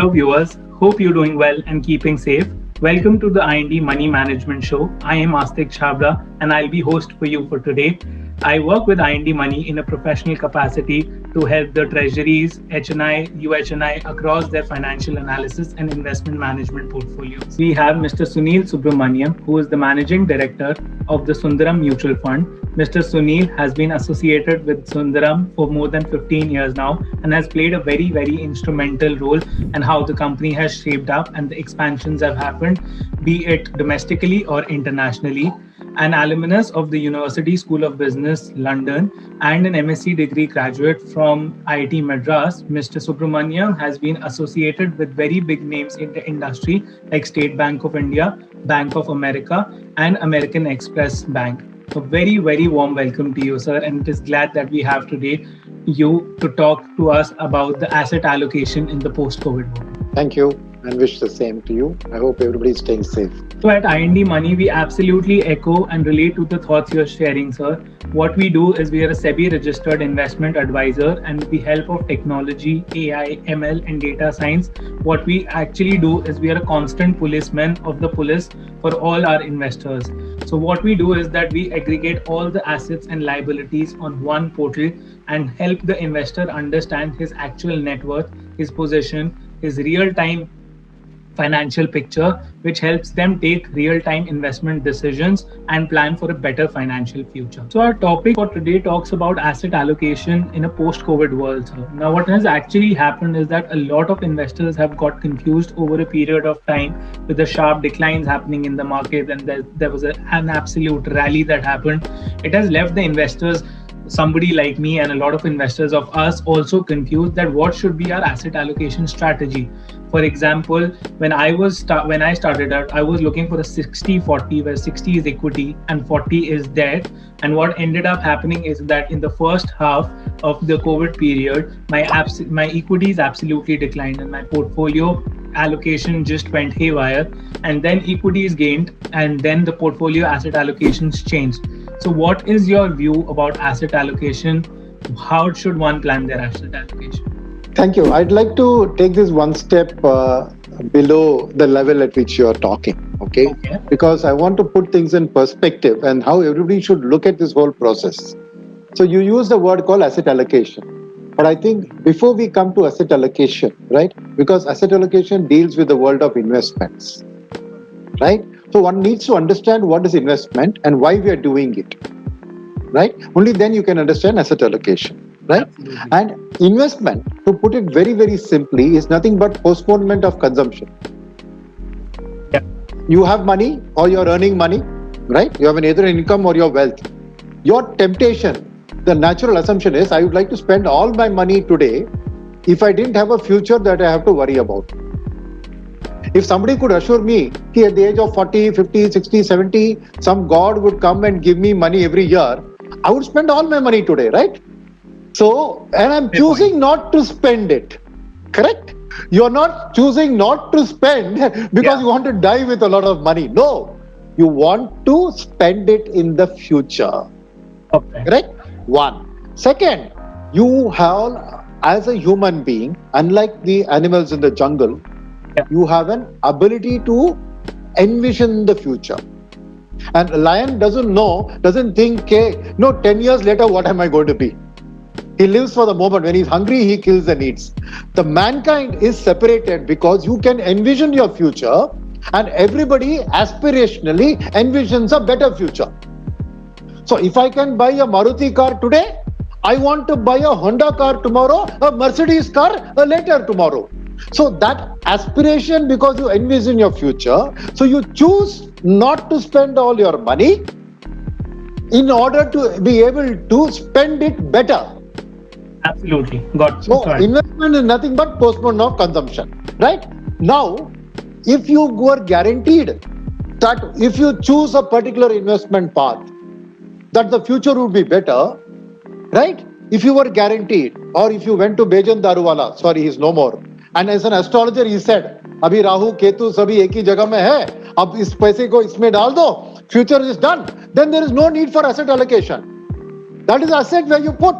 Hello, viewers. Hope you're doing well and keeping safe. Welcome to the IND Money Management Show. I am Astik Chabra and I'll be host for you for today. I work with IND Money in a professional capacity to help the treasuries, HNI, UHNI across their financial analysis and investment management portfolios. We have Mr. Sunil Subramaniam, who is the managing director of the Sundaram Mutual Fund. Mr. Sunil has been associated with Sundaram for more than 15 years now and has played a very instrumental role in how the company has shaped up and the expansions have happened, be it domestically or internationally. An alumnus of the University School of Business, London, and an MSc degree graduate from IIT Madras, Mr. Subramaniam has been associated with very big names in the industry like State Bank of India, Bank of America, and American Express Bank. So very warm welcome to you, sir, and it is glad that we have today you to talk to us about the asset allocation in the post-COVID world. Thank you, and wish the same to you. I hope everybody is staying safe. So at IND Money, we absolutely echo and relate to the thoughts you're sharing, sir. What we do is we are a SEBI-registered investment advisor, and with the help of technology, AI, ML, and data science, what we actually do is we are a constant policeman of the police for all our investors. So what we do is that we aggregate all the assets and liabilities on one portal and help the investor understand his actual net worth, his position, his real-time financial picture, which helps them take real-time investment decisions and plan for a better financial future. So our topic for today talks about asset allocation in a post-COVID world. So now what has actually happened is that a lot of investors have got confused over a period of time with the sharp declines happening in the market, and there was an absolute rally that happened. It has left the investors, somebody like me and a lot of investors of us, also confused that what should be our asset allocation strategy. For example, when I started out, I was looking for a 60-40, where 60 is equity and 40 is debt. And what ended up happening is that in the first half of the COVID period, my equities absolutely declined and my portfolio allocation just went haywire, and then equities gained, and then the portfolio asset allocations changed. So what is your view about asset allocation? How should one plan their asset allocation? Thank you. I'd like to take this one step below the level at which you're talking, okay? Because I want to put things in perspective and how everybody should look at this whole process. So you use the word called asset allocation. But I think before we come to asset allocation, right? Because asset allocation deals with the world of investments, right? So one needs to understand what is investment and why we are doing it, right? Only then you can understand asset allocation. Right? Absolutely. And investment, to put it very simply, is nothing but postponement of consumption. Yeah. You have money or you're earning money, right? You have either income or your wealth. Your temptation, the natural assumption is, I would like to spend all my money today if I didn't have a future that I have to worry about. If somebody could assure me that at the age of 40, 50, 60, 70, some God would come and give me money every year, I would spend all my money today, right? So, and I'm choosing not to spend it, correct? You're not choosing not to spend because you want to die with a lot of money. No, you want to spend it in the future, correct? One. Second, you have, as a human being, unlike the animals in the jungle, you have an ability to envision the future. And a lion doesn't think, hey, no, 10 years later, what am I going to be? He lives for the moment. When he's hungry, he kills and eats. The mankind is separated because you can envision your future, and everybody aspirationally envisions a better future. So if I can buy a Maruti car today, I want to buy a Honda car tomorrow, a Mercedes car later tomorrow. So that aspiration, because you envision your future, so you choose not to spend all your money in order to be able to spend it better. Absolutely. Got so investment is nothing but postponement of consumption, right? Now, if you were guaranteed that if you choose a particular investment path, that the future would be better, right? If you were guaranteed, or if you went to Bejan Daruwala, sorry, he's no more, and as an astrologer he said, अभी राहु केतु सभी एक ही जगह में है, अब इस पैसे को इसमें डाल दो, future is done, then there is no need for asset allocation. That is asset where you put.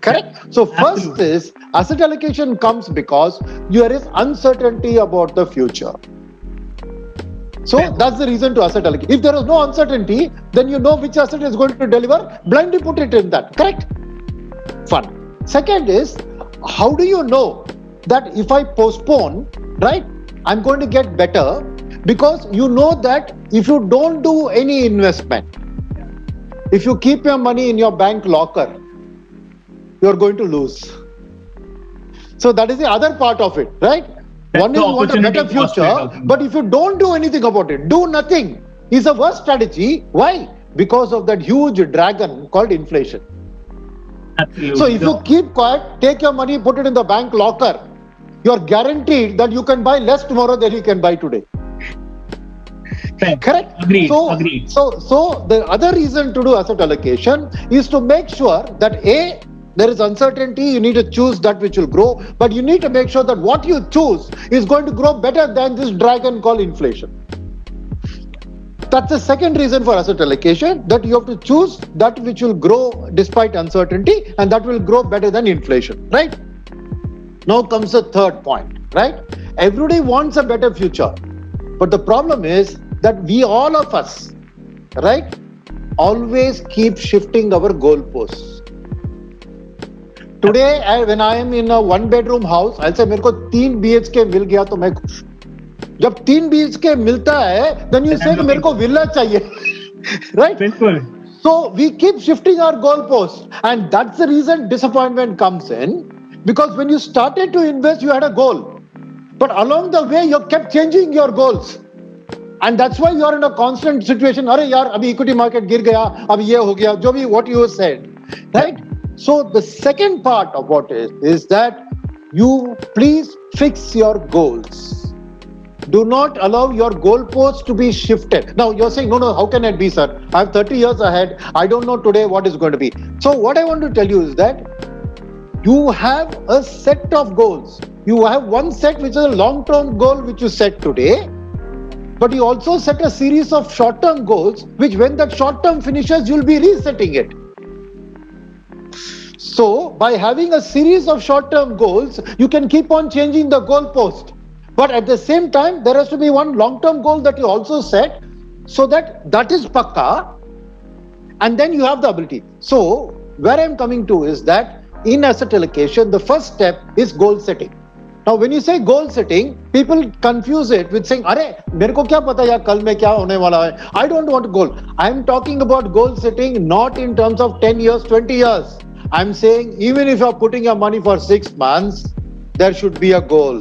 Correct? So first Absolutely. is asset allocation comes because there is uncertainty about the future. So that's the reason to asset allocate. If there is no uncertainty, then you know which asset is going to deliver, blindly put it in that. Correct? Fun. Second is, how do you know that if I postpone, right, I'm going to get better? Because you know that if you don't do any investment, if you keep your money in your bank locker, you're going to lose. So that is the other part of it, right? One is you want a better future, but if you don't do anything about it, do nothing is the worst strategy. Why? Because of that huge dragon called inflation. Absolutely. So if you keep quiet, take your money, put it in the bank locker, you're guaranteed that you can buy less tomorrow than you can buy today. Correct? Agreed. So the other reason to do asset allocation is to make sure that there is uncertainty, you need to choose that which will grow, but you need to make sure that what you choose is going to grow better than this dragon called inflation. That's the second reason for asset allocation, that you have to choose that which will grow despite uncertainty and that will grow better than inflation, right? Now comes the third point, right? Everybody wants a better future, but the problem is that we, all of us, right, always keep shifting our goalposts. Today, when I am in a one-bedroom house, I'll say, मेरे को 3 BHK मिल गया तो मैं खुश. जब 3 BHK मिलता है, then you say कि मेरे को villa चाहिए, right? Simple. So we keep shifting our goalposts, and that's the reason disappointment comes in. Because when you started to invest, you had a goal, but along the way, you kept changing your goals. And that's why you are in a constant situation. अरे यार, अभी equity market गिर गया, अभी ये हो गया, जो भी what you said, right? So the second part of what is that you please fix your goals. Do not allow your goalposts to be shifted. Now you're saying, no, how can it be, sir? I have 30 years ahead. I don't know today what is going to be. So what I want to tell you is that you have a set of goals. You have one set which is a long-term goal which you set today, but you also set a series of short-term goals which when that short-term finishes, you'll be resetting it. So by having a series of short-term goals, you can keep on changing the goalpost. But at the same time, there has to be one long-term goal that you also set so that is pakka, and then you have the ability. So where I'm coming to is that in asset allocation, the first step is goal setting. Now, when you say goal setting, people confuse it with saying, "Arey, मेरे को क्या पता यार कल में क्या होने वाला है?" I don't want a goal. I'm talking about goal setting not in terms of 10 years, 20 years. I'm saying even if you're putting your money for 6 months, there should be a goal.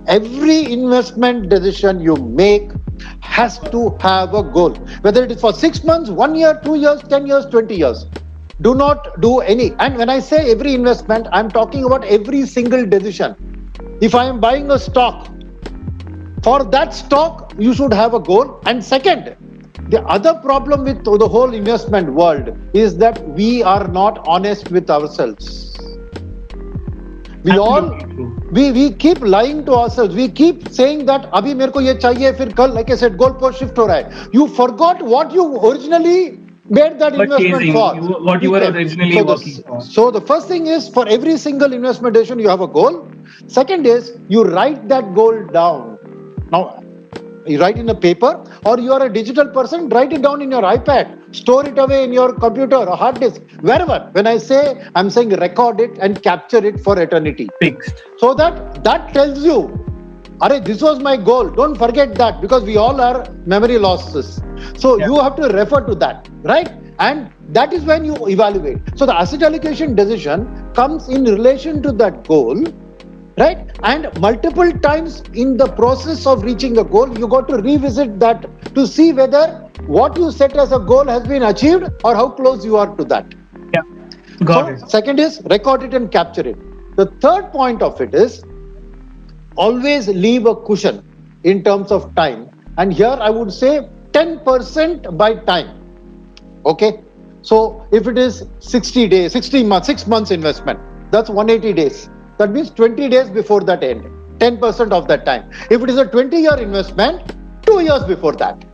Every investment decision you make has to have a goal, whether it is for 6 months, 1 year, 2 years, 10 years, 20 years. Do not do any. And when I say every investment, I'm talking about every single decision. If I am buying a stock, for that stock, you should have a goal. And second, the other problem with the whole investment world is that we are not honest with ourselves. We keep lying to ourselves. We keep saying that अभी मेरे को ये चाहिए, फिर कल, like I said, goalpost shift हो रहा है. You forgot what you originally made that investment for. What you were originally working for. So the first thing is, for every single investment decision, you have a goal. Second is, you write that goal down. Now, you write in a paper, or you are a digital person, write it down in your iPad, store it away in your computer or hard disk, wherever. When I say, I'm saying record it and capture it for eternity. Fixed. So that tells you, Arey, this was my goal. Don't forget that, because we all are memory losses. So you have to refer to that, right? And that is when you evaluate. So the asset allocation decision comes in relation to that goal, right? And multiple times in the process of reaching the goal, you got to revisit that to see whether what you set as a goal has been achieved or how close you are to that. Yeah, got it. Second is record it and capture it. The third point of it is always leave a cushion in terms of time. And here I would say 10% by time. Okay. So if it is 60 days, 60 months, 6 months investment, that's 180 days. That means 20 days before that end, 10% of that time. If it is a 20-year investment, 2 years before that.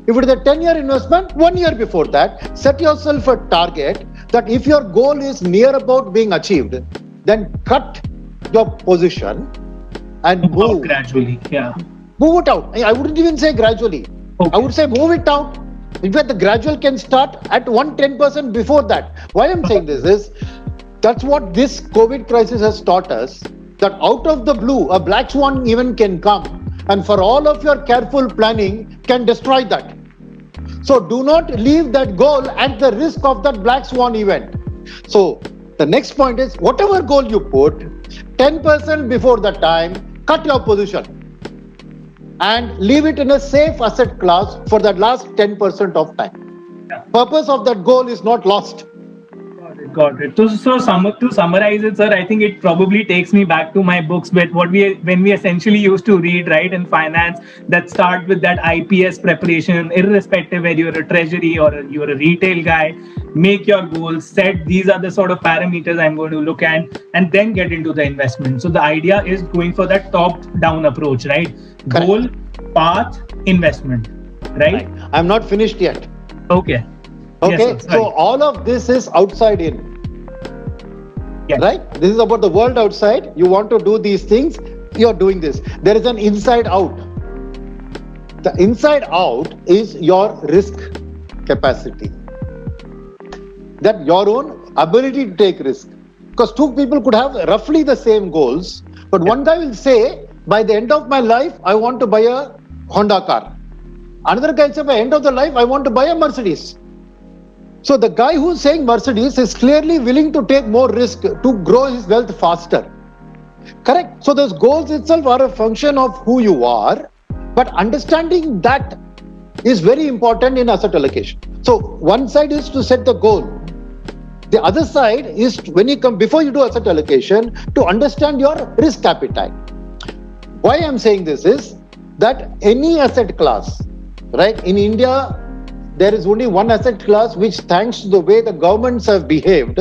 If it is a 10-year investment, 1 year before that. Set yourself a target that if your goal is near about being achieved, then cut your position and move gradually. Yeah. Move it out. I wouldn't even say gradually. Okay. I would say move it out. In fact, the gradual can start at 110% before that. Why I'm saying this is, that's what this COVID crisis has taught us, that out of the blue, a black swan event can come, and for all of your careful planning can destroy that. So do not leave that goal at the risk of that black swan event. So the next point is, whatever goal you put, 10% before the time, cut your position and leave it in a safe asset class for that last 10% of time. Yeah. Purpose of that goal is not lost. Got it. To summarize it, sir, I think it probably takes me back to my books with when we essentially used to read, right, in finance, that start with that IPS preparation, irrespective whether you're a treasury or you're a retail guy. Make your goals, set these are the sort of parameters I'm going to look at, and then get into the investment. So the idea is going for that top-down approach, right? Correct. Goal, path, investment, right? I'm not finished yet. Okay. Okay, Yes, so all of this is outside in. Yes. Right? This is about the world outside. You want to do these things, you're doing this. There is an inside out. The inside out is your risk capacity. That your own ability to take risk. Because two people could have roughly the same goals, but one guy will say, by the end of my life, I want to buy a Honda car. Another guy will say, by the end of the life, I want to buy a Mercedes. So the guy who's saying Mercedes is clearly willing to take more risk to grow his wealth faster. Correct? So those goals itself are a function of who you are, but understanding that is very important in asset allocation. So one side is to set the goal. The other side is when you come, before you do asset allocation, to understand your risk appetite. Why I'm saying this is that any asset class, right, in India, there is only one asset class which, thanks to the way the governments have behaved,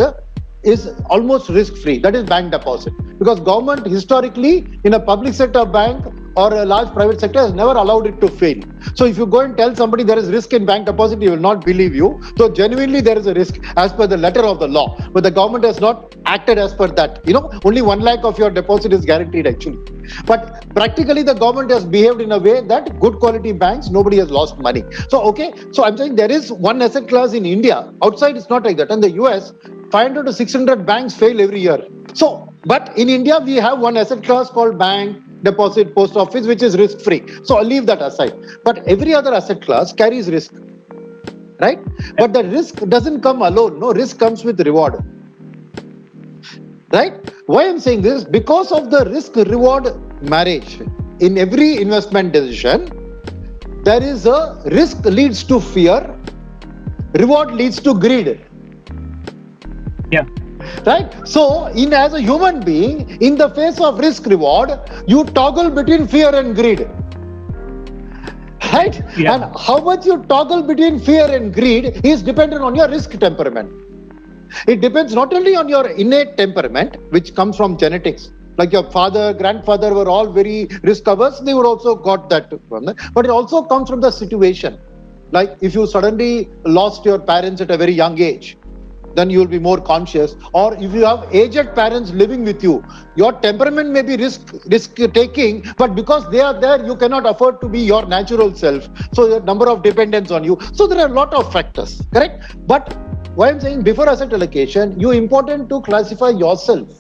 is almost risk-free. That is bank deposit. Because government historically in a public sector bank or a large private sector has never allowed it to fail. So if you go and tell somebody there is risk in bank deposit, he will not believe you. So genuinely there is a risk as per the letter of the law. But the government has not acted as per that. Only 1 lakh of your deposit is guaranteed actually. But practically the government has behaved in a way that good quality banks, nobody has lost money. So I'm saying there is one asset class in India. Outside it's not like that. In the US, 500 to 600 banks fail every year. So, but in India, we have one asset class called bank, deposit, post office, which is risk-free. So I'll leave that aside. But every other asset class carries risk, right? But the risk doesn't come alone. No, risk comes with reward, right? Why I'm saying this? Because of the risk-reward marriage in every investment decision, there is a risk leads to fear, reward leads to greed. Yeah. Right? So, as a human being, in the face of risk reward, you toggle between fear and greed. Right? Yeah. And how much you toggle between fear and greed is dependent on your risk temperament. It depends not only on your innate temperament, which comes from genetics. Like your father, grandfather were all very risk averse, they would also got that from them. But it also comes from the situation. Like if you suddenly lost your parents at a very young age, then you will be more conscious. Or if you have aged parents living with you, your temperament may be risk taking, but because they are there, you cannot afford to be your natural self. So there are number of dependents on you. So there are a lot of factors, correct? But what I'm saying, before asset allocation, you important to classify yourself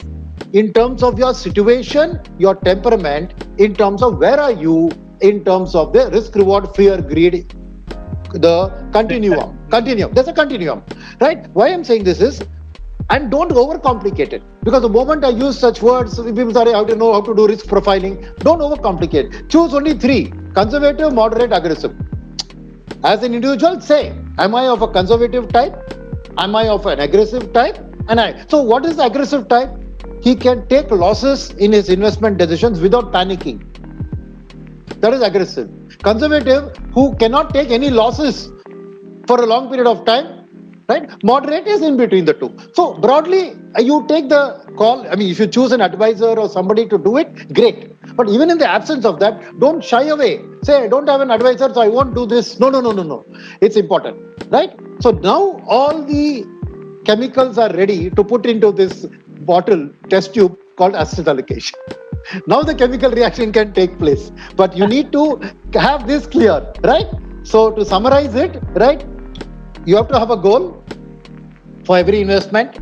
in terms of your situation, your temperament, in terms of where are you, in terms of the risk, reward, fear, greed, the continuum. There's a continuum, right? Why I'm saying this is, and don't overcomplicate it, because the moment I use such words, people say, how to know how to do risk profiling. Don't overcomplicate. Choose only 3: conservative, moderate, aggressive. As an individual, say, am I of a conservative type? Am I of an aggressive type? So what is the aggressive type? He can take losses in his investment decisions without panicking. That is aggressive. Conservative, who cannot take any losses for a long period of time, right? Moderate is in between the two. So broadly, you take the call. I mean, if you choose an advisor or somebody to do it, great. But even in the absence of that, don't shy away. Say, I don't have an advisor, so I won't do this. No. It's important, right? So now all the chemicals are ready to put into this bottle test tube called asset allocation. Now the chemical reaction can take place, but you need to have this clear, right? So to summarize it, right, you have to have a goal for every investment.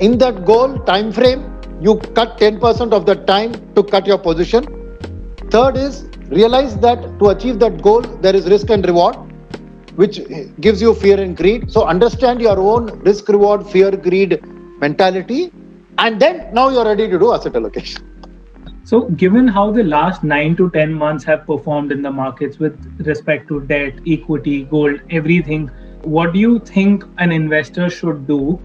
In that goal time frame, you cut 10% of the time to cut your position. Third is realize that to achieve that goal, there is risk and reward, which gives you fear and greed. So understand your own risk, reward, fear, greed mentality, and then now you're ready to do asset allocation. So given how the last 9 to 10 months have performed in the markets with respect to debt, equity, gold, everything, what do you think an investor should do?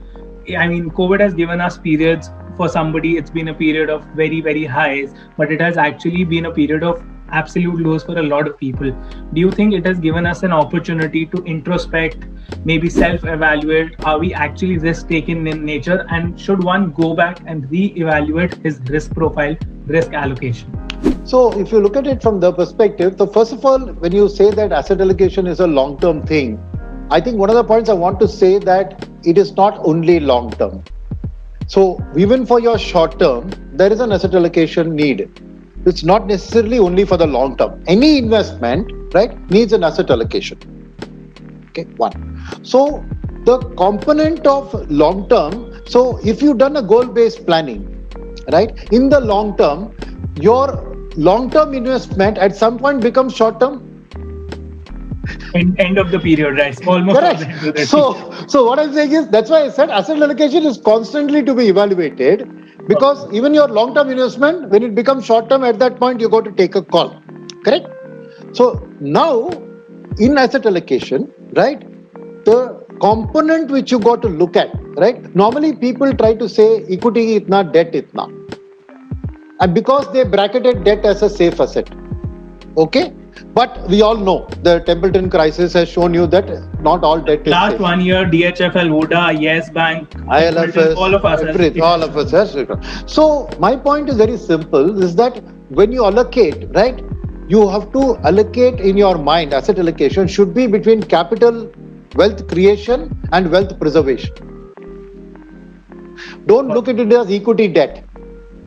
I mean, COVID has given us periods. For somebody, it's been a period of very, very highs, but it has actually been a period of absolute lows for a lot of people. Do you think it has given us an opportunity to introspect, maybe self-evaluate? Are we actually risk-taking in nature? And should one go back and re-evaluate his risk profile, risk allocation? So if you look at it from the perspective, so first of all, when you say that asset allocation is a long-term thing, I think one of the points I want to say that it is not only long-term. So even for your short term, there is an asset allocation need. It's not necessarily only for the long term. Any investment, right, needs an asset allocation. Okay, one. So the component of long term, so if you've done a goal-based planning, right, in the long term, your long-term investment at some point becomes short-term. End of the period, right? Almost. Correct. So what I'm saying is, that's why I said asset allocation is constantly to be evaluated, because even your long-term investment, when it becomes short-term, at that point you got to take a call. Correct. So now in asset allocation, right, the component which you got to look at, right? Normally people try to say equity itna, debt itna, and because they bracketed debt as a safe asset. Okay. But we all know the Templeton crisis has shown you that not all debt is last safe. 1 year, DHFL, Voda, Yes Bank, ILFS, all of us. All of us. So my point is very simple, is that when you allocate, right, you have to allocate in your mind, asset allocation should be between capital, wealth creation and wealth preservation. Don't look at it as equity debt,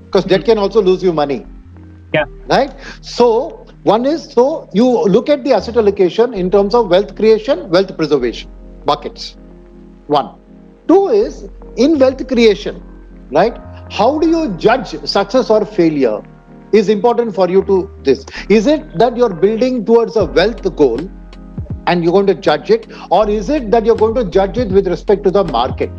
because debt can also lose you money. Yeah. Right? So one is, so you look at the asset allocation in terms of wealth creation, wealth preservation buckets. One. Two is in wealth creation, right? How do you judge success or failure is important for you to this. Is it that you're building towards a wealth goal and you're going to judge it, or is it that you're going to judge it with respect to the market?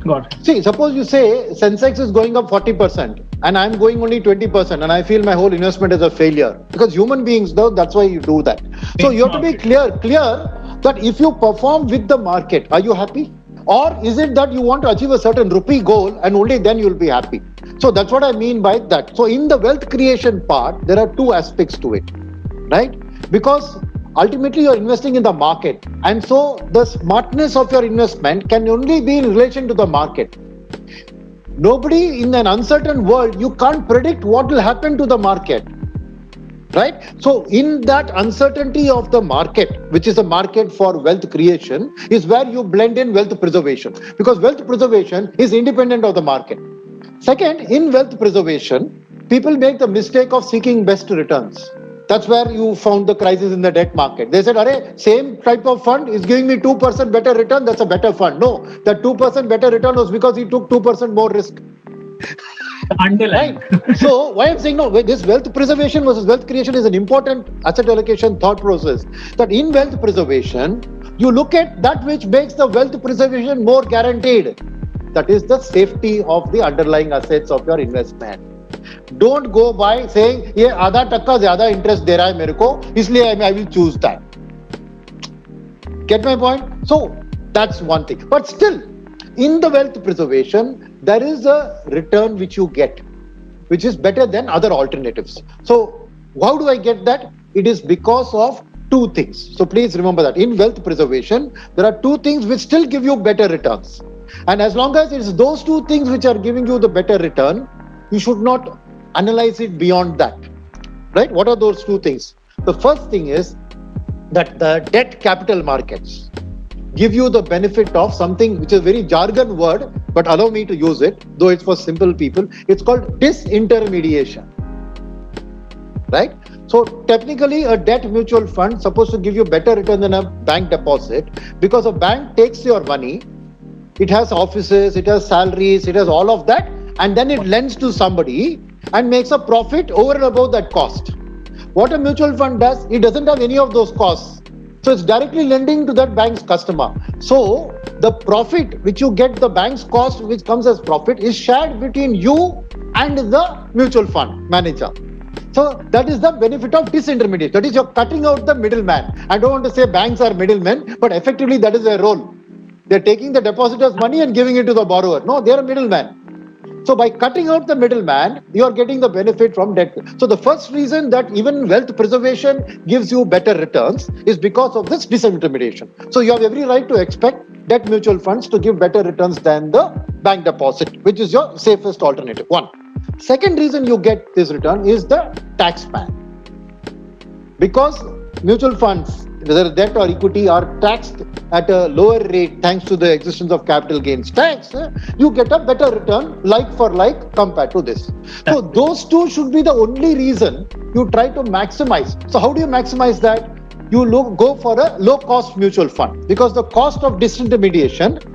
Got it. See, suppose you say Sensex is going up 40% and I'm going only 20% and I feel my whole investment is a failure. Because human beings, though, that's why you do that. So you have to be clear that if you perform with the market, are you happy? Or is it that you want to achieve a certain rupee goal and only then you'll be happy? So that's what I mean by that. So in the wealth creation part, there are two aspects to it, right? Because ultimately you're investing in the market, and so the smartness of your investment can only be in relation to the market. Nobody in an uncertain world, you can't predict what will happen to the market, right? So in that uncertainty of the market, which is a market for wealth creation, is where you blend in wealth preservation, because wealth preservation is independent of the market. Second, in wealth preservation, people make the mistake of seeking best returns. That's where you found the crisis in the debt market. They said, "Arey, same type of fund is giving me 2% better return. That's a better fund." No, that 2% better return was because he took 2% more risk. Underlying. Right? So why I'm saying no, this wealth preservation versus wealth creation is an important asset allocation thought process. That in wealth preservation, you look at that which makes the wealth preservation more guaranteed. That is the safety of the underlying assets of your investment. Don't go by saying, "ये आधा टक्का ज़्यादा interest दे रहा है मेरे को, इसलिए I will choose that." Get my point? So that's one thing. But still, in the wealth preservation, there is a return which you get, which is better than other alternatives. So how do I get that? It is because of two things. So please remember that in wealth preservation, there are two things which still give you better returns. And as long as it's those two things which are giving you the better return, you should not analyze it beyond that, right? What are those two things? The first thing is that the debt capital markets, give you the benefit of something which is a very jargon word, but allow me to use it, though it's for simple people. It's called disintermediation. Right? So technically, a debt mutual fund is supposed to give you better return than a bank deposit, because a bank takes your money, it has offices, it has salaries, it has all of that, and then it lends to somebody and makes a profit over and above that cost. What a mutual fund does, it doesn't have any of those costs. So it's directly lending to that bank's customer. So the profit which you get, the bank's cost which comes as profit, is shared between you and the mutual fund manager. So that is the benefit of disintermediation. That is, you're cutting out the middleman. I don't want to say banks are middlemen, but effectively that is their role. They're taking the depositor's money and giving it to the borrower. No, they're a middleman. So by cutting out the middleman, you are getting the benefit from debt. So the first reason that even wealth preservation gives you better returns is because of this disintermediation. So you have every right to expect debt mutual funds to give better returns than the bank deposit, which is your safest alternative. One. Second reason you get this return is the tax ban. Because mutual funds, whether debt or equity, are taxed at a lower rate thanks to the existence of capital gains tax, you get a better return like for like compared to this. So those two should be the only reason you try to maximize. So how do you maximize that? You go for a low cost mutual fund, because the cost of disintermediation,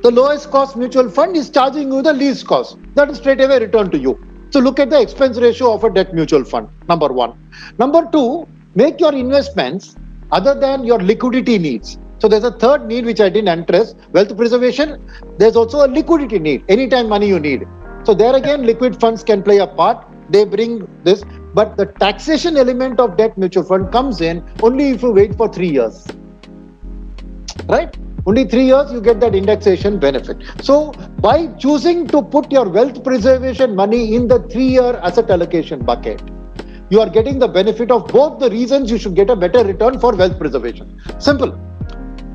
the lowest cost mutual fund is charging you the least cost. That is straight away return to you. So look at the expense ratio of a debt mutual fund, number one. Number two, make your investments other than your liquidity needs. So there's a third need which I didn't address, wealth preservation. There's also a liquidity need, anytime money you need. So there again, liquid funds can play a part. They bring this, but the taxation element of debt mutual fund comes in only if you wait for 3 years. Right? Only 3 years you get that indexation benefit. So by choosing to put your wealth preservation money in the 3-year asset allocation bucket, you are getting the benefit of both the reasons you should get a better return for wealth preservation. Simple.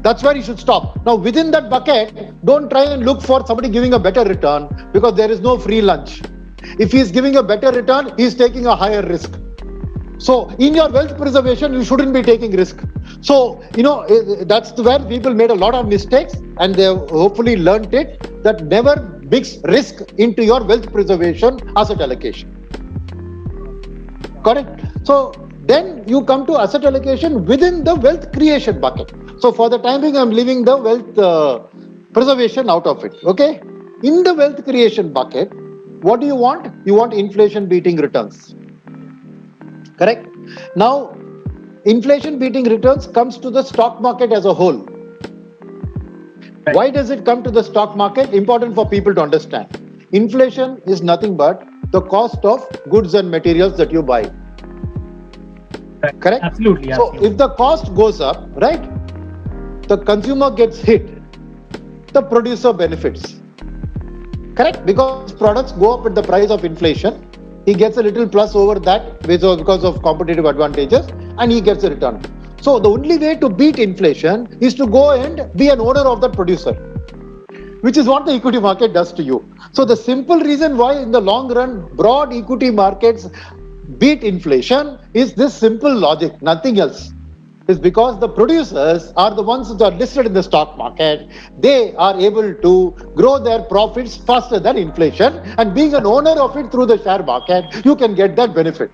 That's where you should stop. Now within that bucket, don't try and look for somebody giving a better return, because there is no free lunch. If he is giving a better return, he is taking a higher risk. So in your wealth preservation, you shouldn't be taking risk. So, that's where people made a lot of mistakes, and they have hopefully learned it, that never mix risk into your wealth preservation asset allocation. Correct? So then you come to asset allocation within the wealth creation bucket. So for the time being, I'm leaving the wealth preservation out of it. Okay? In the wealth creation bucket, what do you want? You want inflation beating returns. Correct? Now, inflation beating returns comes to the stock market as a whole. Right. Why does it come to the stock market? Important for people to understand. Inflation is nothing but the cost of goods and materials that you buy. Right. Correct? Absolutely. So if the cost goes up, right, the consumer gets hit, the producer benefits. Correct? Because products go up at the price of inflation, he gets a little plus over that because of competitive advantages, and he gets a return. So the only way to beat inflation is to go and be an owner of that producer, which is what the equity market does to you. So the simple reason why in the long run broad equity markets beat inflation is this simple logic, nothing else. Is because the producers are the ones that are listed in the stock market. They are able to grow their profits faster than inflation, and being an owner of it through the share market, you can get that benefit.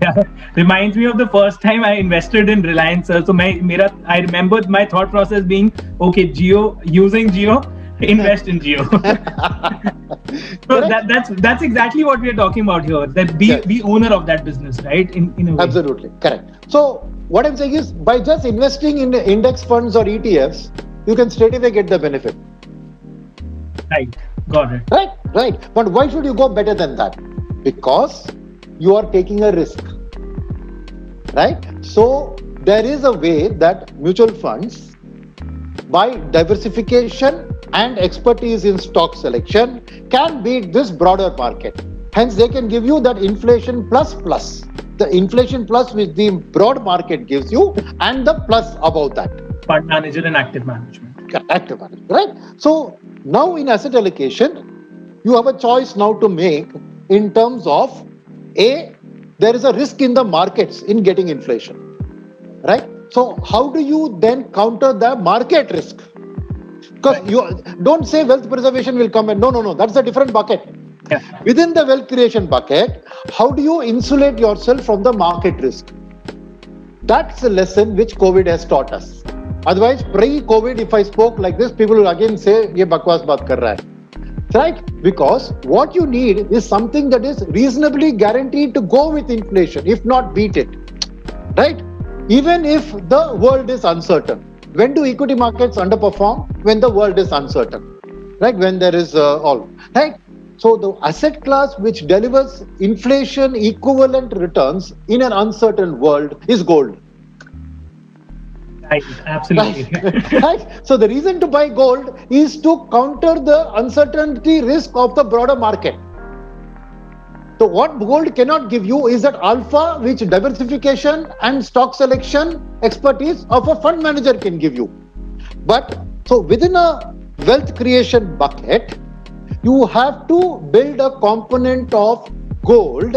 Yeah, reminds me of the first time I invested in Reliance. So I remember my thought process being, okay, using Jio, invest in Jio. So that's exactly what we are talking about here. That be owner of that business, right? In a way. Absolutely correct. So what I'm saying is, by just investing in index funds or ETFs, you can straight away get the benefit. Right. Got it. Right. But why should you go better than that? Because you are taking a risk. Right? So there is a way that mutual funds, by diversification and expertise in stock selection, can beat this broader market. Hence, they can give you that inflation plus. The inflation plus which the broad market gives you, and the plus above that. Fund manager and active management. Active management, right? So now in asset allocation, you have a choice now to make in terms of there is a risk in the markets in getting inflation. right? So how do you then counter the market risk? Because you don't say wealth preservation will come and no, that's a different bucket. Yeah. Within the wealth creation bucket, how do you insulate yourself from the market risk? That's a lesson which COVID has taught us. Otherwise, pre-COVID, if I spoke like this, people will again say, "Ye bakwas baat kar raha hai." Right? Because what you need is something that is reasonably guaranteed to go with inflation, if not beat it. Right? Even if the world is uncertain. When do equity markets underperform? When the world is uncertain. Right? When there is all. Right? So the asset class which delivers inflation equivalent returns in an uncertain world is gold. Right, absolutely. Right? So the reason to buy gold is to counter the uncertainty risk of the broader market. So what gold cannot give you is that alpha which diversification and stock selection expertise of a fund manager can give you. But so within a wealth creation bucket, you have to build a component of gold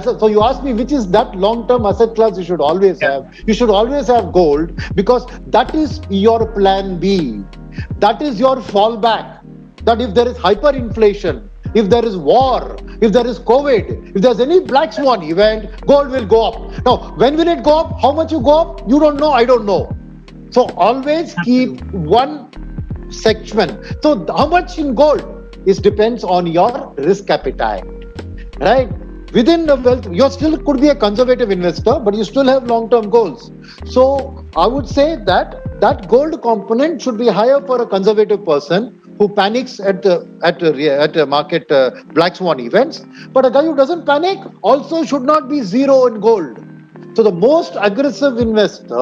so you ask me which is that long-term asset class you should always have. You should always have gold because that is your plan B. That is your fallback. That if there is hyperinflation, if there is war, if there is COVID, if there's any black swan event, gold will go up. Now, when will it go up? How much you go up? You don't know, I don't know. So always keep one section. So how much in gold? It depends on your risk appetite, right? Within the wealth, you still could be a conservative investor, but you still have long-term goals. So I would say that gold component should be higher for a conservative person who panics at market black swan events. But a guy who doesn't panic also should not be zero in gold. So the most aggressive investor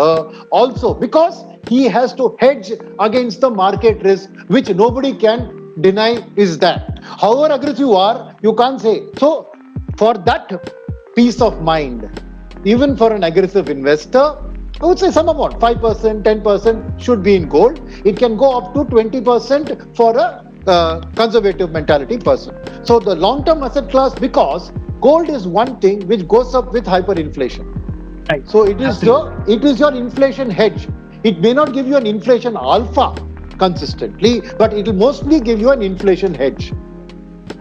also, because he has to hedge against the market risk, which nobody can deny is that. However aggressive you are, you can't say. So for that peace of mind, even for an aggressive investor, I would say some amount, 5%, 10% should be in gold. It can go up to 20% for a conservative mentality person. So the long-term asset class, because gold is one thing which goes up with hyperinflation. Right. So it is your inflation hedge. It may not give you an inflation alpha consistently, but it will mostly give you an inflation hedge.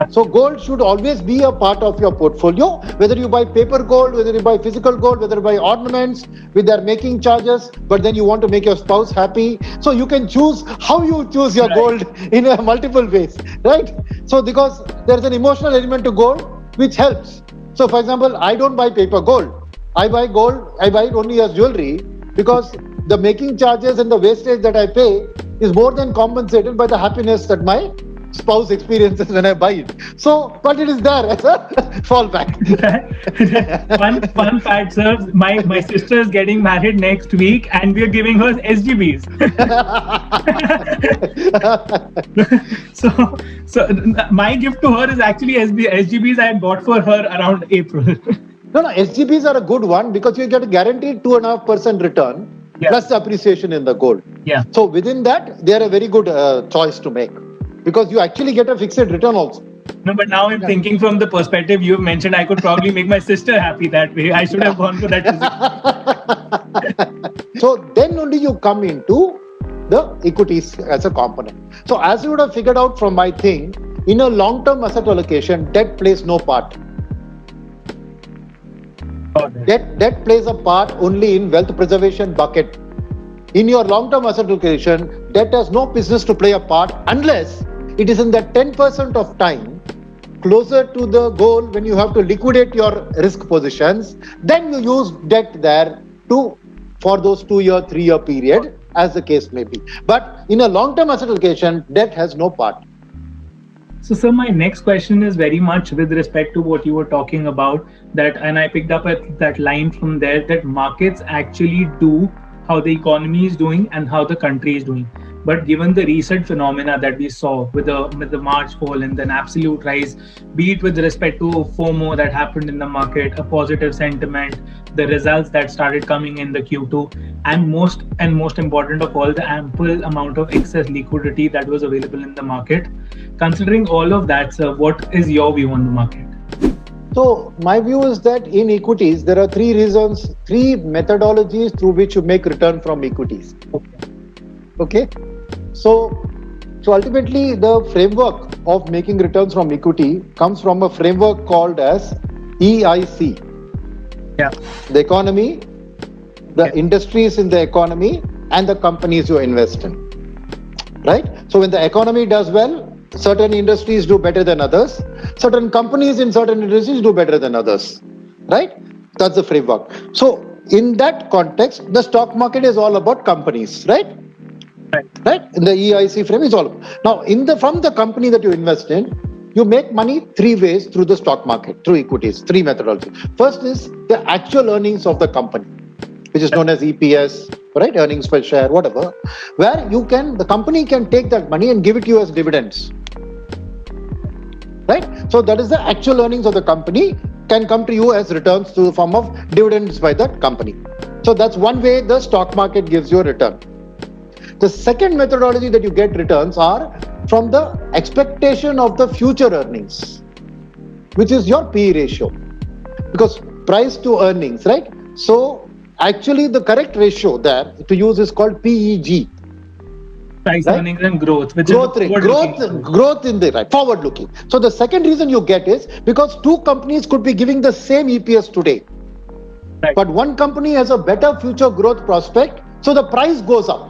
So gold should always be a part of your portfolio, whether you buy paper gold, whether you buy physical gold, whether you buy ornaments with their making charges, but then you want to make your spouse happy. So you can choose how you choose your gold in multiple ways, right? So because there's an emotional element to gold, which helps. So for example, I don't buy paper gold. I buy gold, I buy it only as jewelry because the making charges and the wastage that I pay is more than compensated by the happiness that my spouse experiences when I buy it. So, but it is there as a fallback. Fun fact, sir. My sister is getting married next week, and we are giving her SGBs. so my gift to her is actually SGBs I had bought for her around April. No, SGBs are a good one because you get a guaranteed 2.5% return plus the appreciation in the gold. Yeah. So within that, they are a very good choice to make because you actually get a fixed return also. No, but now I'm thinking from the perspective you've mentioned, I could probably make my sister happy that way. I should have gone for that physical. So then only you come into the equities as a component. So as you would have figured out from my thing, in a long-term asset allocation, debt plays no part. Debt plays a part only in wealth preservation bucket. In your long-term asset allocation, debt has no business to play a part unless it is in that 10% of time closer to the goal when you have to liquidate your risk positions. Then you use debt there for those 2-year, 3-year period, as the case may be. But in a long-term asset allocation, debt has no part. So, sir, my next question is very much with respect to what you were talking about, that, and I picked up that line from there, that markets actually do how the economy is doing and how the country is doing. But given the recent phenomena that we saw with the March fall and then absolute rise, be it with respect to FOMO that happened in the market, a positive sentiment, the results that started coming in the Q2, and most important of all, the ample amount of excess liquidity that was available in the market. Considering all of that, sir, what is your view on the market? So my view is that in equities, there are three methodologies through which you make return from equities. Okay. So ultimately, the framework of making returns from equity comes from a framework called as EIC. Yeah. The economy, the industries in the economy, and the companies you invest in. Right? So when the economy does well, certain industries do better than others. Certain companies in certain industries do better than others. Right? That's the framework. So in that context, the stock market is all about companies. Right? Right? In the EIC frame is all. Now, from the company that you invest in, you make money three ways through the stock market, through equities, three methodologies. First is the actual earnings of the company, which is known as EPS, right? Earnings per share, whatever, where the company can take that money and give it to you as dividends. Right? So that is the actual earnings of the company can come to you as returns through the form of dividends by the company. So that's one way the stock market gives you a return. The second methodology that you get returns are from the expectation of the future earnings, which is your PE ratio, because price to earnings, right? So actually the correct ratio there to use is called PEG. Price, right? Earnings and growth. Growth in the right, forward looking. So the second reason you get is because two companies could be giving the same EPS today, right, but one company has a better future growth prospect, so the price goes up.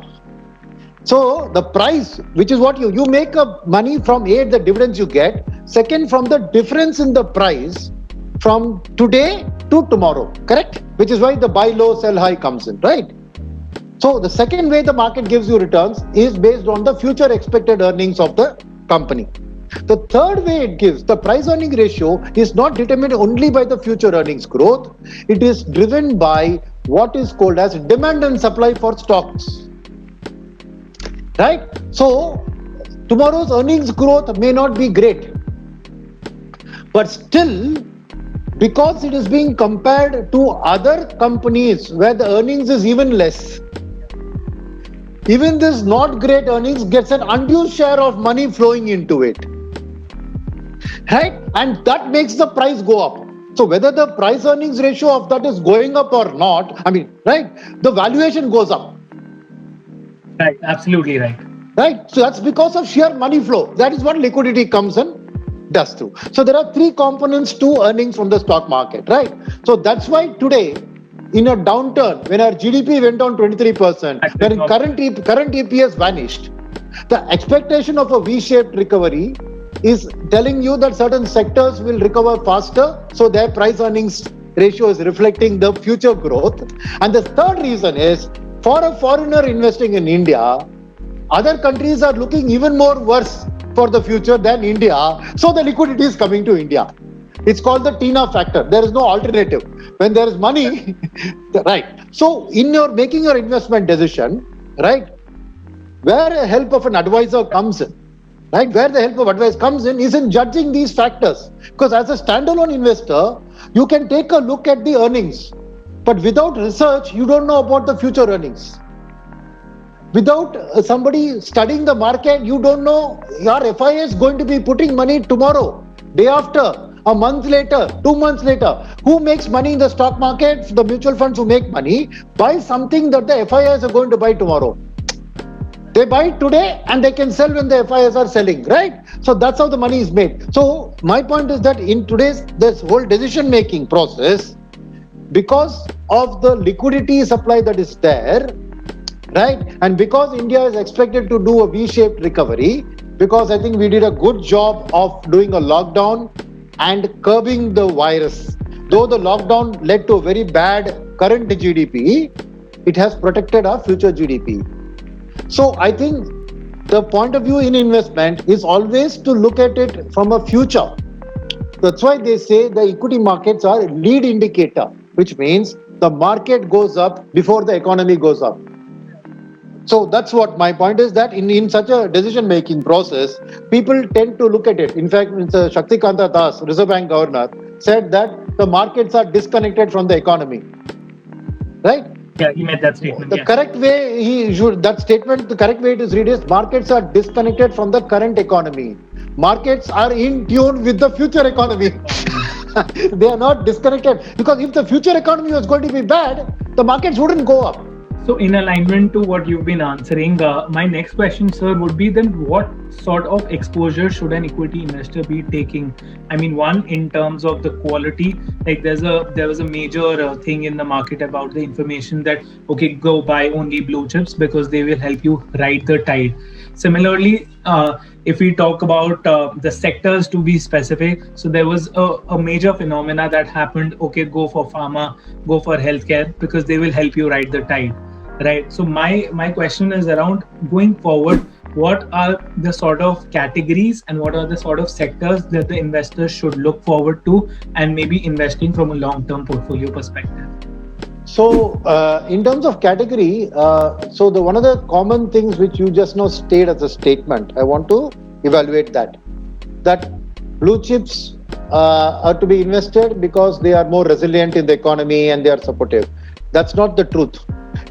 So the price, which is what you make money from the dividends you get. Second, from the difference in the price from today to tomorrow, correct? Which is why the buy low, sell high comes in, right? So the second way the market gives you returns is based on the future expected earnings of the company. The third way it gives, the price earning ratio is not determined only by the future earnings growth. It is driven by what is called as demand and supply for stocks. Right? So tomorrow's earnings growth may not be great, but still, because it is being compared to other companies where the earnings is even less, even this not great earnings gets an undue share of money flowing into it. Right? And that makes the price go up. So whether the price earnings ratio of that is going up or not, right, the valuation goes up. Right, absolutely right. Right, so that's because of sheer money flow. That is what liquidity comes and does too. So there are three components to earnings from the stock market, right? So that's why today, in a downturn, when our GDP went down 23%, when current EPS vanished, the expectation of a V-shaped recovery is telling you that certain sectors will recover faster, so their price earnings ratio is reflecting the future growth. And the third reason is, for a foreigner investing in India, other countries are looking even more worse for the future than India, so the liquidity is coming to India. It's called the TINA factor. There is no alternative. When there is money, right. So in your making your investment decision, right, where the help of an advisor comes in, right, where the help of advice comes in is in judging these factors. Because as a standalone investor, you can take a look at the earnings, but without research, you don't know about the future earnings. Without somebody studying the market, you don't know your FIA is going to be putting money tomorrow, day after, a month later, 2 months later. Who makes money in the stock market? The mutual funds who make money buy something that the FIAs are going to buy tomorrow. They buy today and they can sell when the FIAs are selling, right? So that's how the money is made. So my point is that in today's this whole decision-making process, because of the liquidity supply that is there, right, and because India is expected to do a V-shaped recovery, because I think we did a good job of doing a lockdown and curbing the virus. Though the lockdown led to a very bad current GDP, it has protected our future GDP. So I think the point of view in investment is always to look at it from a future. That's why they say the equity markets are a lead indicator, which means the market goes up before the economy goes up. So that's what my point is, that in such a decision-making process, people tend to look at it. In fact, Mr. Shaktikanta Das, Reserve Bank Governor, said that the markets are disconnected from the economy. Right? Yeah, he made that statement. The correct way the correct way it is read is, markets are disconnected from the current economy. Markets are in tune with the future economy. They are not disconnected, because if the future economy was going to be bad, the markets wouldn't go up. So, in alignment to what you've been answering, my next question, sir, would be then what sort of exposure should an equity investor be taking? I mean, one, in terms of the quality, like there was a major thing in the market about the information that, okay, go buy only blue chips because they will help you ride the tide. Similarly, if we talk about the sectors to be specific, so there was a major phenomena that happened. Okay, go for pharma, go for healthcare because they will help you ride the tide, right? So my question is around going forward. What are the sort of categories and what are the sort of sectors that the investors should look forward to and maybe investing from a long-term portfolio perspective? So, in terms of category, one of the common things which you just now stated as a statement, I want to evaluate that blue chips are to be invested because they are more resilient in the economy and they are supportive. That's not the truth.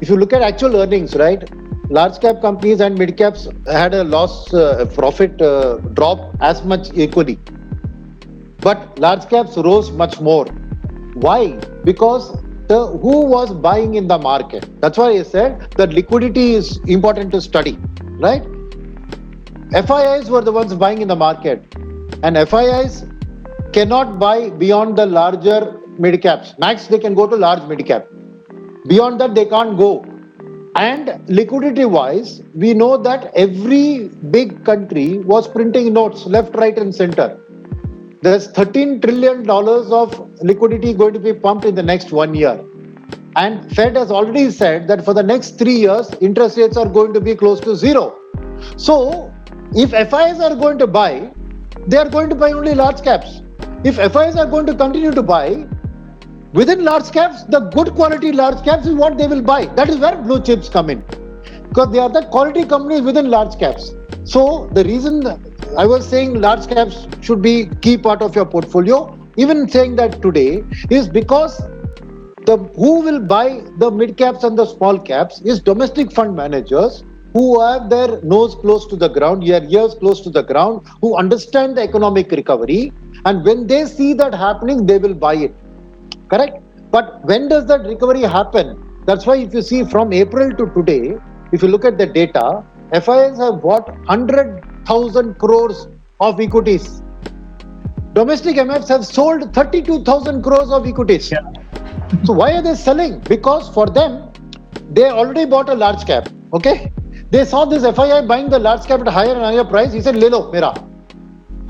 If you look at actual earnings, right, large cap companies and mid caps had a profit drop as much equally, but large caps rose much more. Why? Because who was buying in the market. That's why I said that liquidity is important to study, right? FIIs were the ones buying in the market, and FIIs cannot buy beyond the larger mid caps. Max, they can go to large mid cap. Beyond that, they can't go. And liquidity wise, we know that every big country was printing notes left, right, and center. There's $13 trillion of liquidity going to be pumped in the next 1 year. And Fed has already said that for the next 3 years, interest rates are going to be close to zero. So, if FIs are going to buy, they are going to buy only large caps. If FIs are going to continue to buy, within large caps, the good quality large caps is what they will buy. That is where blue chips come in. Because they are the quality companies within large caps. So, the reason I was saying large caps should be key part of your portfolio, even saying that today, is because who will buy the mid caps and the small caps is domestic fund managers who have their nose close to the ground, their ears close to the ground, who understand the economic recovery, and when they see that happening, they will buy it. Correct? But when does that recovery happen? That's why if you see from April to today, if you look at the data, FIs have bought 100,000 crores of equities. Domestic MFs have sold 32,000 crores of equities. Yeah. So why are they selling? Because for them, they already bought a large cap. Okay? They saw this FII buying the large cap at a higher and higher price. He said, "Le lo, mera."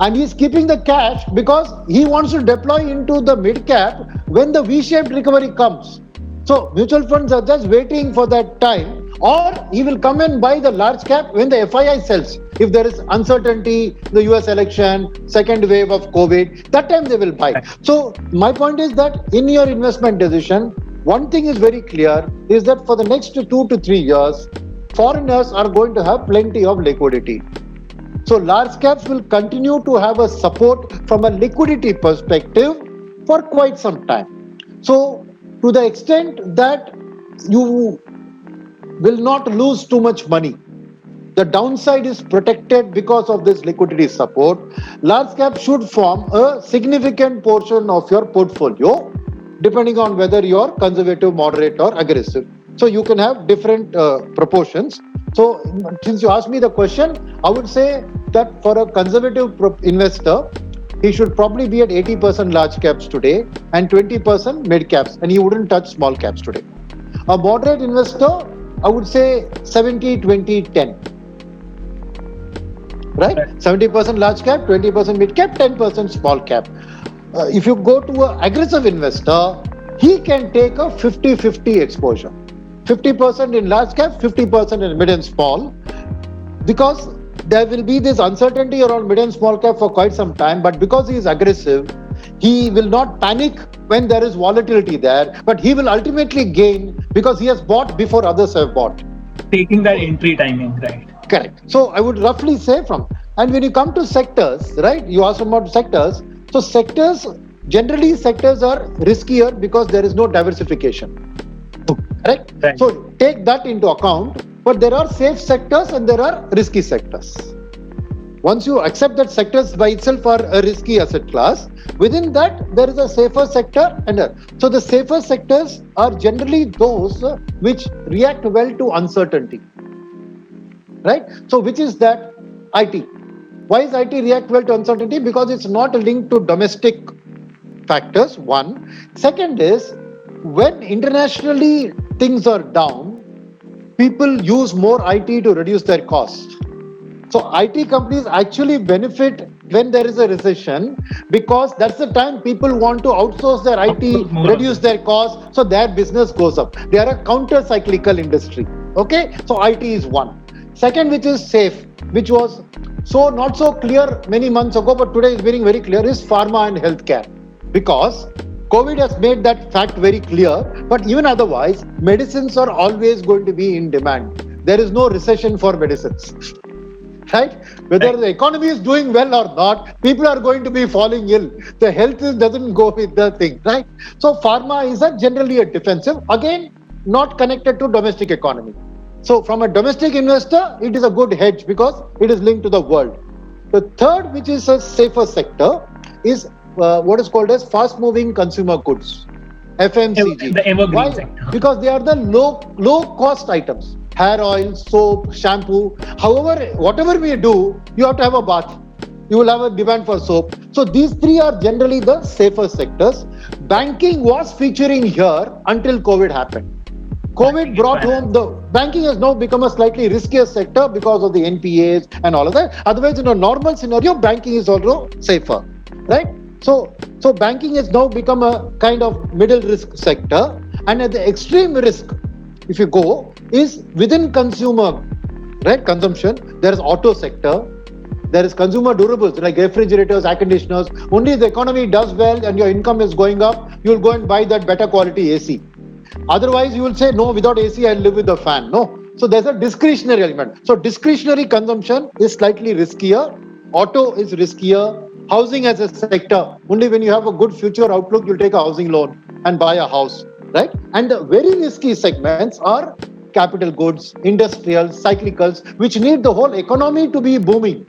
And he's keeping the cash because he wants to deploy into the mid cap when the V-shaped recovery comes. So mutual funds are just waiting for that time, or he will come and buy the large cap when the FII sells. If there is uncertainty, the US election, second wave of COVID, that time they will buy. So my point is that in your investment decision, one thing is very clear, is that for the next 2 to 3 years, foreigners are going to have plenty of liquidity. So large caps will continue to have a support from a liquidity perspective for quite some time. So to the extent that you will not lose too much money, the downside is protected because of this liquidity support, large cap should form a significant portion of your portfolio, depending on whether you are conservative, moderate, or aggressive. So you can have different proportions. So since you asked me the question, I would say that for a conservative investor, he should probably be at 80% large caps today and 20% mid caps, and he wouldn't touch small caps today. A moderate investor, I would say 70, 20, 10. Right? 70% large cap, 20% mid cap, 10% small cap. If you go to an aggressive investor, he can take a 50-50 exposure. 50% in large cap, 50% in mid and small, because there will be this uncertainty around mid and small cap for quite some time. But because he is aggressive, he will not panic when there is volatility there, but he will ultimately gain because he has bought before others have bought. Taking that entry timing, right? Correct. So I would roughly say and when you come to sectors, right, you asked about sectors. So generally sectors are riskier because there is no diversification. Correct? Right. So take that into account, but there are safe sectors and there are risky sectors. Once you accept that sectors by itself are a risky asset class, within that there is a safer sector. So the safer sectors are generally those which react well to uncertainty. Right? So which is that? IT. Why is IT react well to uncertainty? Because it's not linked to domestic factors, one. Second is, when internationally things are down, people use more IT to reduce their costs. So IT companies actually benefit when there is a recession, because that's the time people want to outsource their IT, reduce their costs, so their business goes up. They are a counter-cyclical industry. Okay, so IT is one. Second, which is safe, which was not so clear many months ago, but today is very, very clear, is pharma and healthcare. Because COVID has made that fact very clear, but even otherwise, medicines are always going to be in demand. There is no recession for medicines. Right? Whether the economy is doing well or not, people are going to be falling ill. The health doesn't go with the thing, right? So pharma is generally a defensive, again, not connected to domestic economy. So from a domestic investor, it is a good hedge because it is linked to the world. The third, which is a safer sector, is what is called as fast-moving consumer goods, FMCG. The evergreen sector. Because they are the low-cost items. Hair oil, soap, shampoo. However, whatever we do, you have to have a bath. You will have a demand for soap. So these three are generally the safer sectors. Banking was featuring here until COVID happened. COVID brought home the banking has now become a slightly riskier sector because of the NPAs and all of that. Otherwise, in a normal scenario, banking is also safer, right? So banking has now become a kind of middle risk sector, and at the extreme risk, if you go, is within consumer, right? Consumption. There is auto sector. There is consumer durables like refrigerators, air conditioners. Only if the economy does well and your income is going up, you will go and buy that better quality AC. Otherwise, you will say, no, without AC, I'll live with the fan. No. So there's a discretionary element. So discretionary consumption is slightly riskier. Auto is riskier. Housing as a sector. Only when you have a good future outlook, you'll take a housing loan and buy a house. Right? And the very risky segments are capital goods, industrials, cyclicals, which need the whole economy to be booming.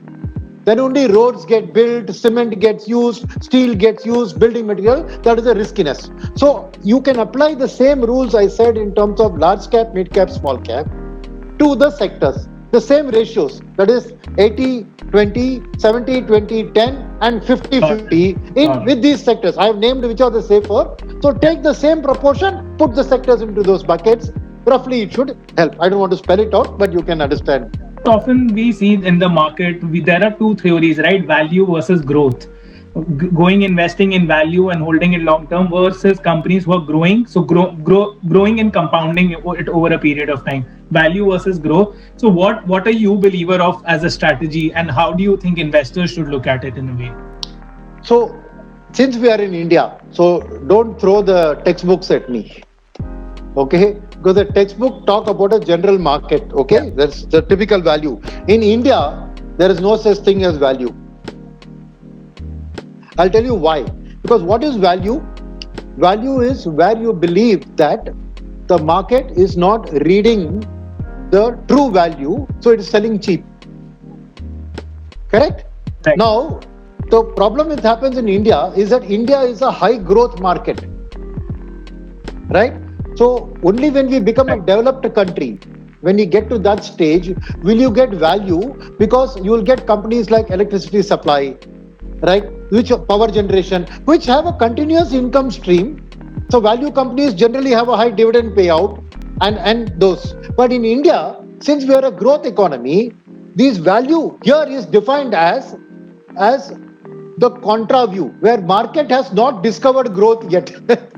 Then only roads get built, cement gets used, steel gets used, building material. That is a riskiness. So you can apply the same rules I said in terms of large cap, mid cap, small cap to the sectors. The same ratios, that is 80-20, 70-20, 10 and 50-50 with these sectors. I have named which are the safer. So take the same proportion, put the sectors into those buckets. Roughly it should help. I don't want to spell it out, but you can understand. Often we see in the market, there are two theories, right? Value versus growth. Investing in value and holding it long term versus companies who are growing. So growing and compounding it over a period of time. Value versus growth. So what are you believer of as a strategy, and how do you think investors should look at it in a way? So since we are in India, so don't throw the textbooks at me. Okay, because the textbook talk about a general market. Okay, that's the typical value. In India, there is no such thing as value. I'll tell you why. Because what is value? Value is where you believe that the market is not reading the true value, so it is selling cheap. Correct? Right. Now, the problem that happens in India is that India is a high growth market. Right? So only when we become a developed country, when you get to that stage, will you get value, because you will get companies like electricity supply, right? Which power generation, which have a continuous income stream. So value companies generally have a high dividend payout and those. But in India, since we are a growth economy, this value here is defined as the contra view, where market has not discovered growth yet.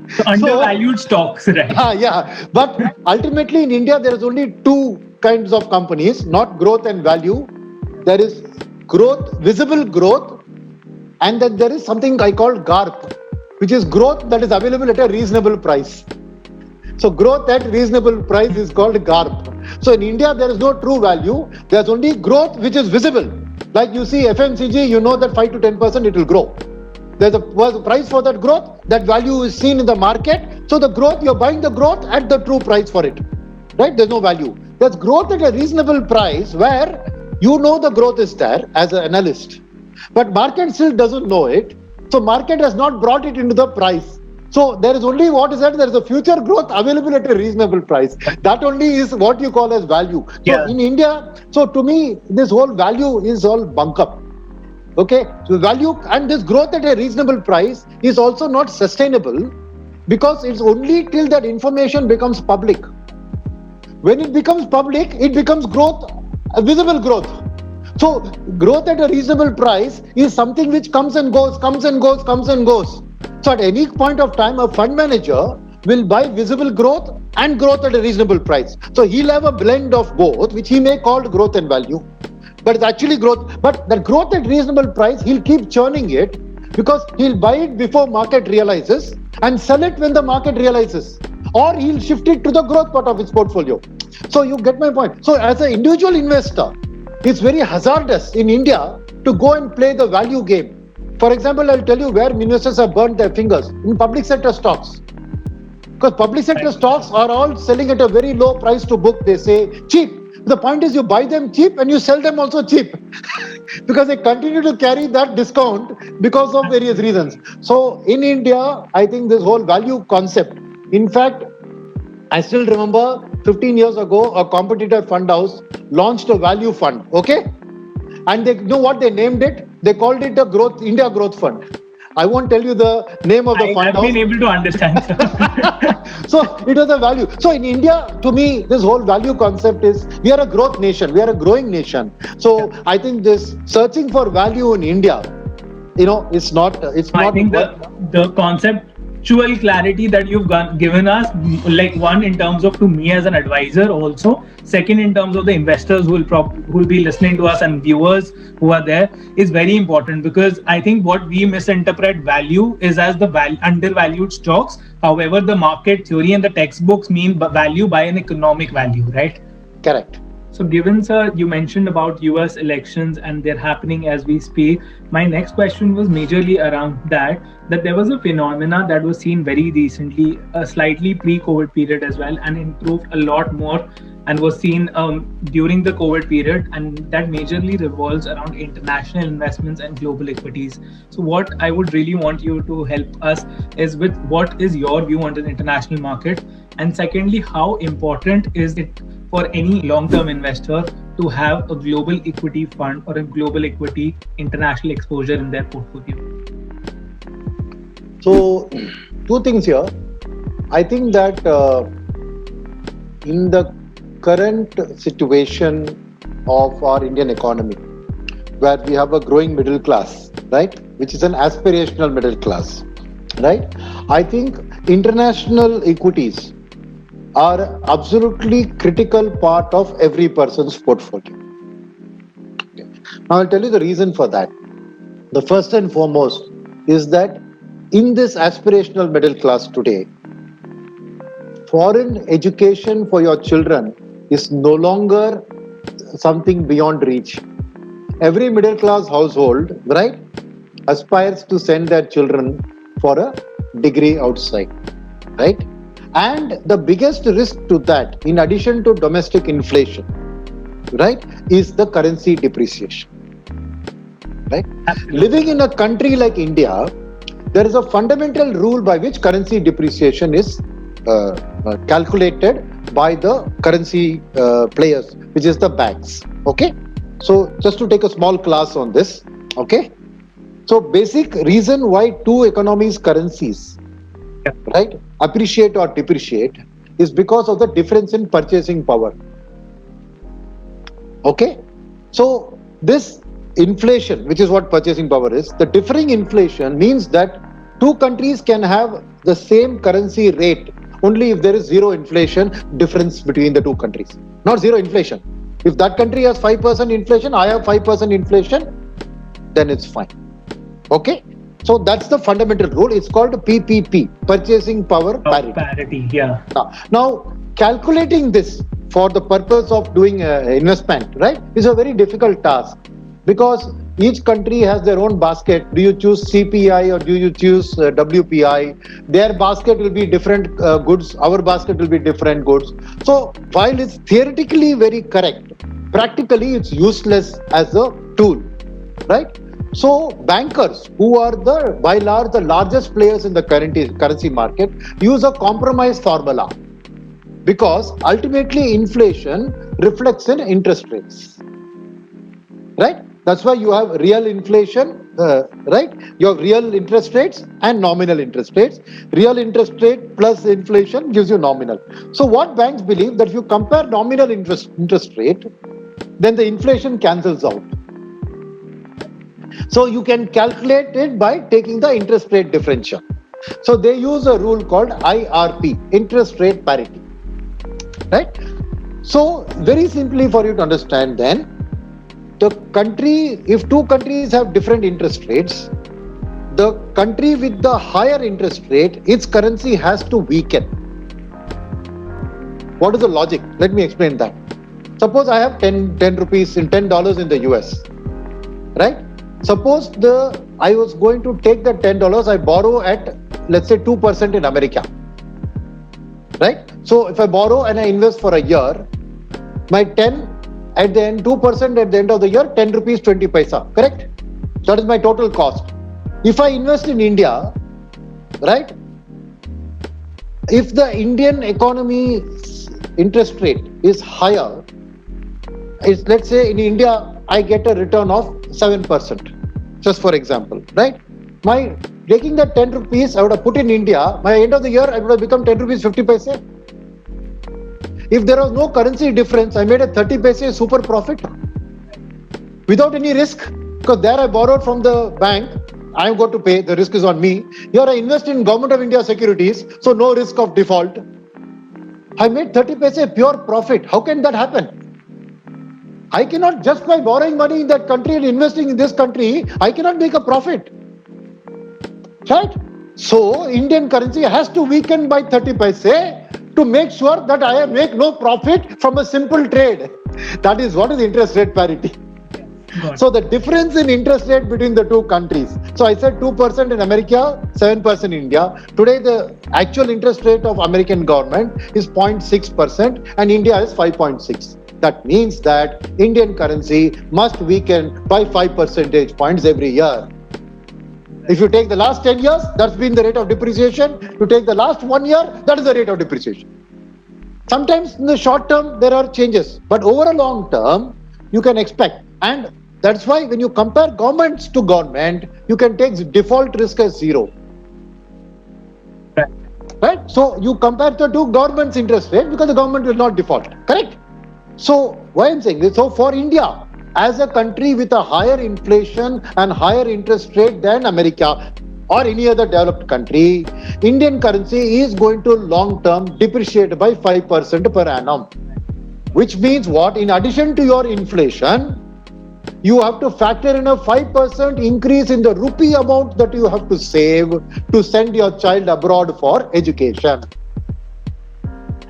So undervalued stocks, right? Yeah. But ultimately in India, there is only two kinds of companies, not growth and value. There is growth, visible growth, and then there is something I call GARP, which is growth that is available at a reasonable price. So growth at reasonable price is called GARP. So in India, there is no true value. There's only growth which is visible. Like you see FMCG, you know that 5 to 10% it will grow. There's a price for that growth. That value is seen in the market. So the growth, you're buying the growth at the true price for it. Right? There's no value. There's growth at a reasonable price where You know the growth is there as an analyst, but market still doesn't know it. So market has not brought it into the price. So there is only what is that? There is a future growth available at a reasonable price. That only is what you call as value. So in India, so to me, this whole value is all bunk up. Okay, so value and this growth at a reasonable price is also not sustainable because it's only till that information becomes public. When it becomes public, it becomes growth, visible growth. So growth at a reasonable price is something which comes and goes, comes and goes, comes and goes. So at any point of time, a fund manager will buy visible growth and growth at a reasonable price. So he'll have a blend of both, which he may call growth and value. But it's actually growth. But the growth at reasonable price, he'll keep churning it because he'll buy it before market realizes and sell it when the market realizes. Or he'll shift it to the growth part of his portfolio. So you get my point. So as an individual investor, it's very hazardous in India to go and play the value game. For example, I'll tell you where investors have burnt their fingers in public sector stocks. Because public sector stocks are all selling at a very low price to book, they say cheap. The point is you buy them cheap and you sell them also cheap because they continue to carry that discount because of various reasons. So in India, I think this whole value concept, in fact, I still remember 15 years ago, a competitor fund house launched a value fund, okay? And they know what they named it? They called it a growth India Growth Fund. I won't tell you the name of the fund house. I've been able to understand. So it was a value. So in India, to me, this whole value concept is we are a growth nation. We are a growing nation. So I think this searching for value in India, it's not. I think the conceptual clarity that you've given us, like one in terms of to me as an advisor, also second in terms of the investors who will be listening to us and viewers who are there, is very important, because I think what we misinterpret value is as the undervalued stocks. However, the market theory and the textbooks mean value by an economic value, right? Correct. So given, sir, you mentioned about US elections and they're happening as we speak, my next question was majorly around that there was a phenomena that was seen very recently, a slightly pre-COVID period as well, and improved a lot more and was seen during the COVID period, and that majorly revolves around international investments and global equities. So what I would really want you to help us is with what is your view on the international market, and secondly, how important is it for any long-term investor to have a global equity fund or a global equity international exposure in their portfolio? So, two things here. I think that in the current situation of our Indian economy, where we have a growing middle class, right, which is an aspirational middle class, right, I think international equities are absolutely critical part of every person's portfolio. Okay. Now I'll tell you the reason for that. The first and foremost is that in this aspirational middle class today, foreign education for your children is no longer something beyond reach. Every middle class household, right, aspires to send their children for a degree outside, right? And the biggest risk to that, in addition to domestic inflation, right, is the currency depreciation, right? Living in a country like India, there is a fundamental rule by which currency depreciation is calculated by the currency players, which is the banks, okay? So just to take a small class on this, okay? So basic reason why two economies' currencies, right, appreciate or depreciate is because of the difference in purchasing power. Okay? So this inflation, which is what purchasing power is, the differing inflation means that two countries can have the same currency rate only if there is zero inflation difference between the two countries. Not zero inflation. If that country has 5% inflation, I have 5% inflation, then it's fine. Okay? So that's the fundamental rule. It's called PPP, Purchasing Power Parity. Yeah. Now, calculating this for the purpose of doing investment, right, is a very difficult task, because each country has their own basket. Do you choose CPI or do you choose WPI? Their basket will be different goods. Our basket will be different goods. So while it's theoretically very correct, practically it's useless as a tool, right? So bankers, who are by large the largest players in the currency market, use a compromise formula, because ultimately inflation reflects in interest rates, right? That's why you have real inflation, right? You have real interest rates and nominal interest rates. Real interest rate plus inflation gives you nominal. So what banks believe, that if you compare nominal interest rate, then the inflation cancels out. So you can calculate it by taking the interest rate differential. So they use a rule called IRP, interest rate parity, right? So very simply for you to understand, then the country, if two countries have different interest rates, the country with the higher interest rate, its currency has to weaken. What is the logic? Let me explain that. Suppose I have 10 rupees in $10 in the US, right? Suppose I was going to take the $10, I borrow at, let's say, 2% in America, right? So if I borrow and I invest for a year, my 10 at the end, 2% at the end of the year, 10 rupees 20 paisa, correct? That is my total cost. If I invest in India, right? If the Indian economy interest rate is higher, let's say in India, I get a return of 7%, just for example, right? My taking that 10 rupees, I would have put in India, by end of the year, I would have become 10 rupees 50 paise. If there was no currency difference, I made a 30 paise super profit without any risk, because there I borrowed from the bank, I am going to pay, the risk is on me. Here I invest in Government of India securities, so no risk of default. I made 30 paise pure profit. How can that happen? I cannot, just by borrowing money in that country and investing in this country, I cannot make a profit, right? So Indian currency has to weaken by 30 paise to make sure that I make no profit from a simple trade. That is what is interest rate parity. So the difference in interest rate between the two countries. So I said 2% in America, 7% in India. Today the actual interest rate of American government is 0.6% and India is 5.6. That means that Indian currency must weaken by 5 percentage points every year. If you take the last 10 years, that's been the rate of depreciation. You take the last 1 year, that is the rate of depreciation. Sometimes in the short term, there are changes, but over a long term, you can expect. And that's why when you compare governments to government, you can take default risk as zero. Right? So you compare the two governments' interest rate because the government will not default. Correct? So why I'm saying this? So for India, as a country with a higher inflation and higher interest rate than America or any other developed country, Indian currency is going to long-term depreciate by 5% per annum. Which means what? In addition to your inflation, you have to factor in a 5% increase in the rupee amount that you have to save to send your child abroad for education.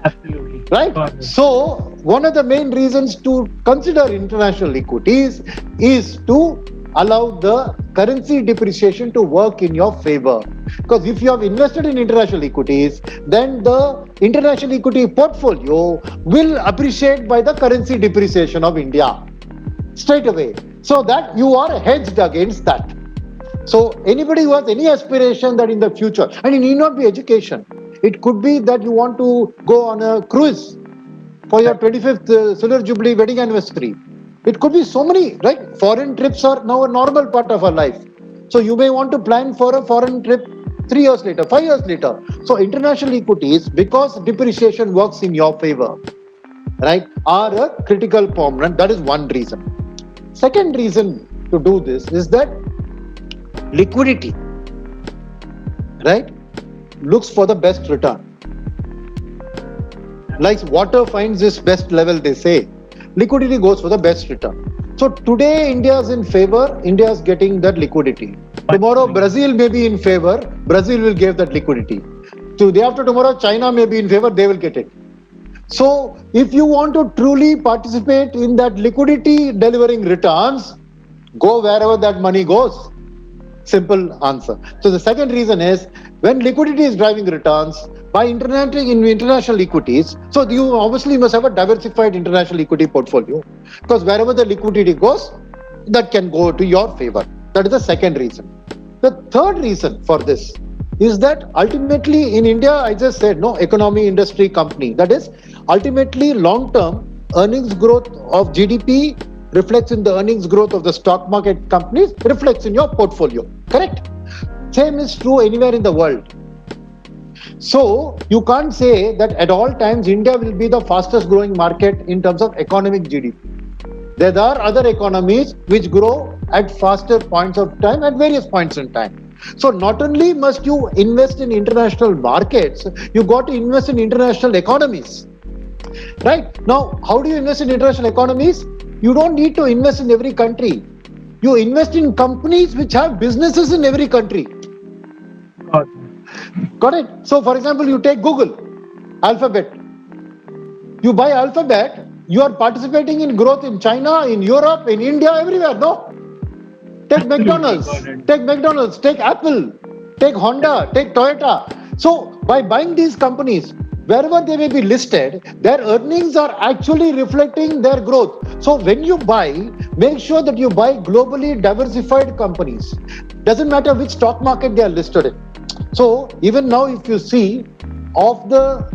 Absolutely. Right? So, one of the main reasons to consider international equities is to allow the currency depreciation to work in your favor. Because if you have invested in international equities, then the international equity portfolio will appreciate by the currency depreciation of India straight away. So that you are hedged against that. So anybody who has any aspiration that in the future, and it need not be education, it could be that you want to go on a cruise for your 25th Silver Jubilee wedding anniversary. It could be so many, right? Foreign trips are now a normal part of our life. So you may want to plan for a foreign trip 3 years later, 5 years later. So international equities, because depreciation works in your favor, right, are a critical component. That is one reason. Second reason to do this is that liquidity, right, looks for the best return. Like water finds its best level, they say. Liquidity goes for the best return. So today India is in favor, India is getting that liquidity. Tomorrow Brazil may be in favor, Brazil will give that liquidity. So day after tomorrow China may be in favor, they will get it. So if you want to truly participate in that liquidity delivering returns, Go wherever that money goes. Simple answer. So the second reason is when liquidity is driving returns by international equities. So you obviously must have a diversified international equity portfolio because wherever the liquidity goes, that can go to your favor. That is the second reason. The third reason for this is that ultimately in India, I just said no economy, industry, company. That is ultimately long-term earnings growth of GDP reflects in the earnings growth of the stock market companies, reflects in your portfolio. Correct? Same is true anywhere in the world. So you can't say that at all times India will be the fastest growing market in terms of economic GDP. There are other economies which grow at faster points of time at various points in time. So not only must you invest in international markets, you got to invest in international economies. Right? Now, how do you invest in international economies? You don't need to invest in every country. You invest in companies which have businesses in every country. Got it? So, for example, you take Google, Alphabet. You buy Alphabet, you are participating in growth in China, in Europe, in India, everywhere. No? Take McDonald's, take Apple, take Honda, take Toyota. So, by buying these companies, wherever they may be listed, their earnings are actually reflecting their growth. So when you buy, make sure that you buy globally diversified companies. Doesn't matter which stock market they are listed in. So even now, if you see of the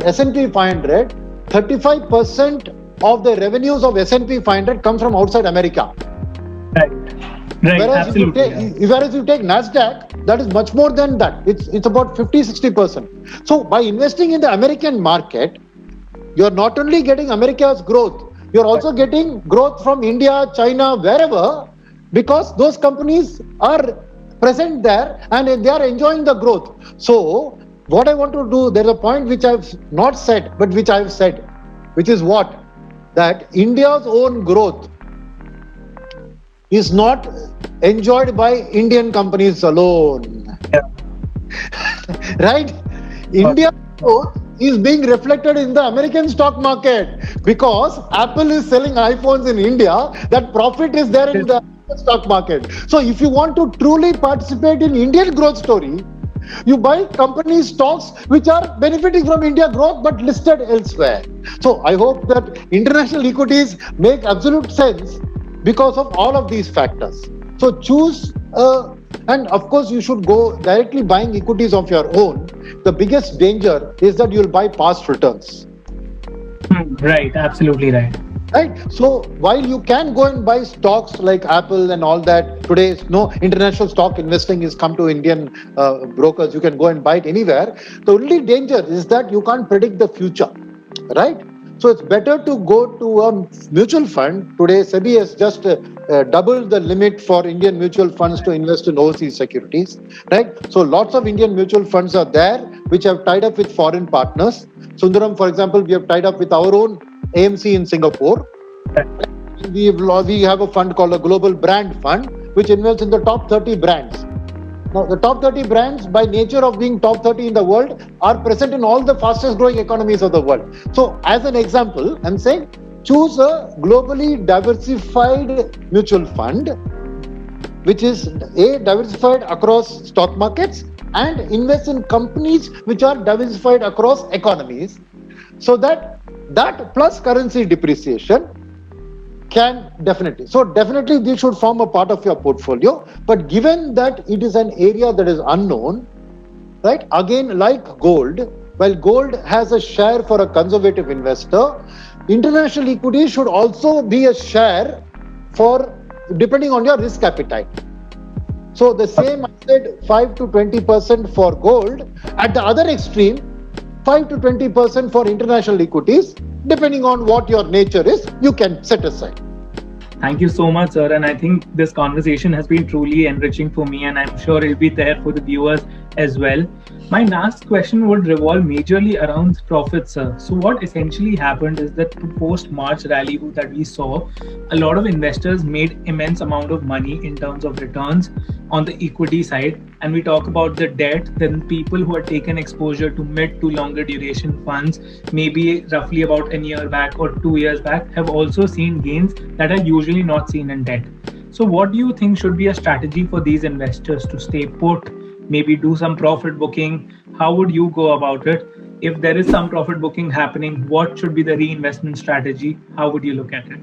S&P 500, 35% of the revenues of S&P 500 come from outside America. Right. Whereas if you take NASDAQ, that is much more than that. It's about 50-60%. So by investing in the American market, you're not only getting America's growth, you're also getting growth from India, China, wherever, because those companies are present there and they are enjoying the growth. So what I want to do, there's a point which I've not said, but which I've said, which is what? That India's own growth is not enjoyed by Indian companies alone. Yeah. Right? India's growth is being reflected in the American stock market because Apple is selling iPhones in India, that profit is there in the stock market. So if you want to truly participate in Indian growth story, you buy company stocks which are benefiting from India growth but listed elsewhere. So I hope that international equities make absolute sense because of all of these factors. So choose, and of course you should go directly buying equities of your own. The biggest danger is that you'll buy past returns. Right, absolutely right. Right. So while you can go and buy stocks like Apple and all that, today no international stock investing is come to Indian brokers. You can go and buy it anywhere. The only danger is that you can't predict the future, right? So it's better to go to a mutual fund. Today, SEBI has just doubled the limit for Indian mutual funds to invest in overseas securities, right? So lots of Indian mutual funds are there, which have tied up with foreign partners. Sundaram, for example, we have tied up with our own AMC in Singapore. We have a fund called a Global Brand Fund, which invests in the top 30 brands. Now, the top 30 brands, by nature of being top 30 in the world, are present in all the fastest growing economies of the world. So, as an example, I'm saying choose a globally diversified mutual fund, which is diversified across stock markets and invest in companies which are diversified across economies, so that plus currency depreciation can definitely this should form a part of your portfolio. But given that it is an area that is unknown, right? Again, like gold, while gold has a share for a conservative investor, international equities should also be a share for depending on your risk appetite. So the same I said 5 to 20% for gold. At the other extreme, 5 to 20% for international equities, depending on what your nature is, you can set aside. Thank you so much, sir. And I think this conversation has been truly enriching for me, and I'm sure it'll be there for the viewers as well. My last question would revolve majorly around profits, sir. So what essentially happened is that post-March rally that we saw, a lot of investors made immense amount of money in terms of returns on the equity side. And we talk about the debt, then people who had taken exposure to mid to longer duration funds, maybe roughly about a year back or 2 years back, have also seen gains that are usually not seen in debt. So what do you think should be a strategy for these investors to stay put, maybe do some profit booking? How would you go about it? If there is some profit booking happening, what should be the reinvestment strategy? How would you look at it?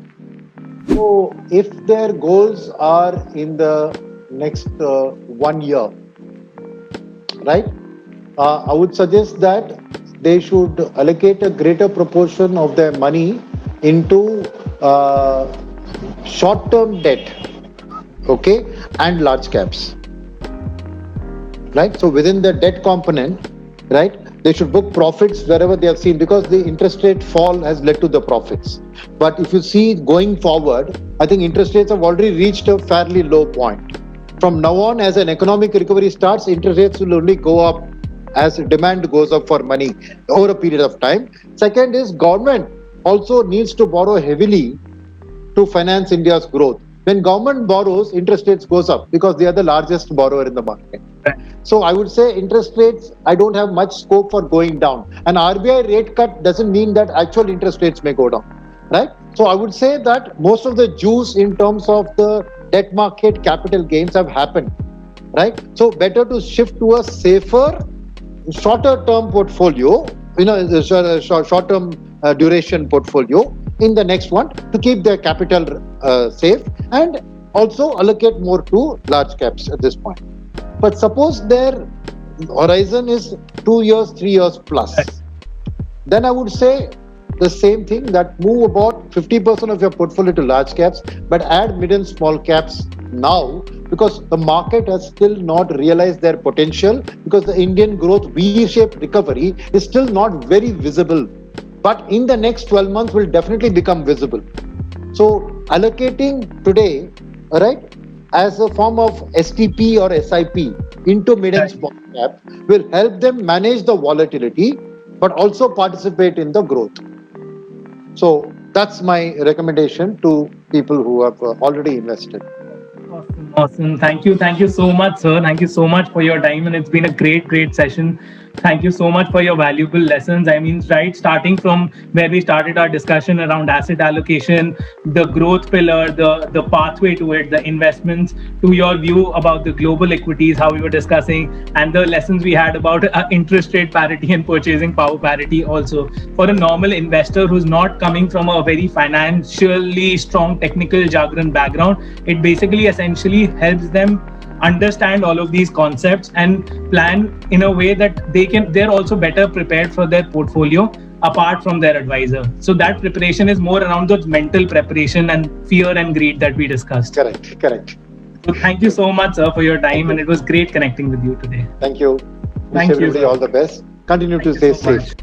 So, if their goals are in the next 1 year, right, I would suggest that they should allocate a greater proportion of their money into short-term debt, okay, and large caps, right? So, within the debt component, right, they should book profits wherever they have seen, because the interest rate fall has led to the profits. But if you see going forward, I think interest rates have already reached a fairly low point. From now on, as an economic recovery starts, interest rates will only go up as demand goes up for money over a period of time. Second is, government also needs to borrow heavily to finance India's growth. When government borrows, interest rates goes up because they are the largest borrower in the market. So I would say interest rates, I don't have much scope for going down. An RBI rate cut doesn't mean that actual interest rates may go down, right? So I would say that most of the juice in terms of the debt market capital gains have happened, right? So better to shift to a safer, shorter term portfolio, short term duration portfolio in the next one to keep their capital safe, and also allocate more to large caps at this point. But suppose their horizon is 2 years, 3 years plus, then I would say the same thing, that move about 50% of your portfolio to large caps, but add mid and small caps now, because the market has still not realized their potential, because the Indian growth V-shaped recovery is still not very visible. But in the next 12 months will definitely become visible. So allocating today, right, as a form of STP or SIP into mid and small cap will help them manage the volatility, but also participate in the growth. So that's my recommendation to people who have already invested. Awesome. Thank you so much, sir. Thank you so much for your time, and it's been a great session. Thank you so much for your valuable lessons. I mean, right, starting from where we started our discussion around asset allocation, the growth pillar, the pathway to it, the investments, to your view about the global equities, how we were discussing, and the lessons we had about interest rate parity and purchasing power parity also. For a normal investor who's not coming from a very financially strong technical jargon background, it basically essentially helps them understand all of these concepts and plan in a way that they're also better prepared for their portfolio apart from their advisor. So that preparation is more around the mental preparation and fear and greed that we discussed. Correct. So thank you so much, sir, for your time, and it was great connecting with you today. Thank you. Thank you, everybody sir. All the best. Continue to stay safe.